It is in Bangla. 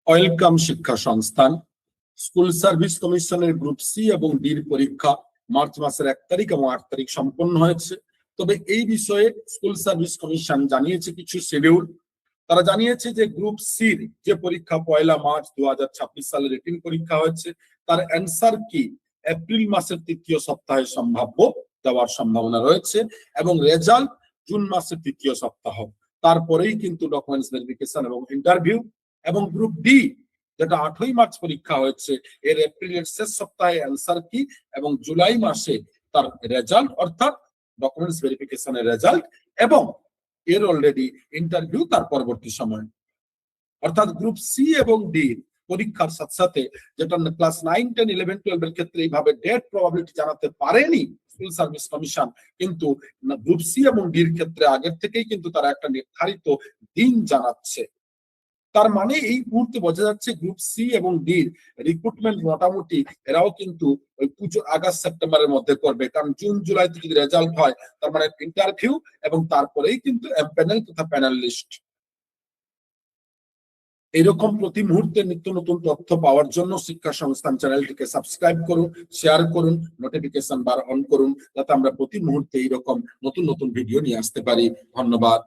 ওয়েলকাম শিক্ষা সংস্থান। স্কুল সার্ভিস কমিশনের গ্রুপ সি এবং ডির পরীক্ষা মার্চ মাসের 1 তারিখ এবং 8 তারিখ সম্পন্ন হয়েছে। তবে এই বিষয়ে স্কুল সার্ভিস কমিশন জানিয়েছে কিছু শিডিউল। তারা জানিয়েছে যে গ্রুপ সির যে পরীক্ষা 1 মার্চ 2026 সালে রিটিন পরীক্ষা হয়েছে, তার অ্যান্সার কি এপ্রিল মাসের 3য় সপ্তাহে সম্ভাব্য দেওয়ার সম্ভাবনা রয়েছে এবং রেজাল্ট জুন মাসের 3য় সপ্তাহ। তারপরেই কিন্তু ডকুমেন্টস ভেরিফিকেশন এবং ইন্টারভিউ। এবং গ্রুপ ডি যেটা 8ই মার্চ পরীক্ষা হয়েছে, এর এপ্রিলের শেষ সপ্তাহে অ্যান্সার কি এবং জুলাই মাসে তার রেজাল্ট অর্থাৎ ডকুমেন্টস ভেরিফিকেশনের রেজাল্ট এবং এর অলরেডি ইন্টারভিউ তার পরবর্তী সময়। অর্থাৎ গ্রুপ সি এবং ডি পরীক্ষার সাথে সাথে যেটা ক্লাস 9, 10, 11, 12 এর ক্ষেত্রে এইভাবে ডেট প্রবাবিলিটি জানাতে পারেনি স্কুল সার্ভিস কমিশন, কিন্তু গ্রুপ সি এবং ডির ক্ষেত্রে আগের থেকেই কিন্তু তারা একটা নির্ধারিত দিন জানাচ্ছে। তার মানে এই মুহূর্তে বোঝা যাচ্ছে গ্রুপ সি এবং ডির রিক্রুটমেন্ট মোটামুটি এরাও কিন্তু ওই পুজো আগস্ট সেপ্টেম্বরের মধ্যে করবে, কারণ জুন জুলাইতে যদি রেজাল্ট হয় তার মানে ইন্টারভিউ এবং তারপরেই কিন্তু প্যানেল তথা প্যানেল লিস্ট। এরকম প্রতি মুহূর্তে নিত্য নতুন তথ্য পাওয়ার জন্য শিক্ষা সংস্থান চ্যানেলটিকে সাবস্ক্রাইব করুন, শেয়ার করুন, নোটিফিকেশন বার অন করুন, যাতে আমরা প্রতি মুহূর্তে এইরকম নতুন নতুন ভিডিও নিয়ে আসতে পারি। ধন্যবাদ।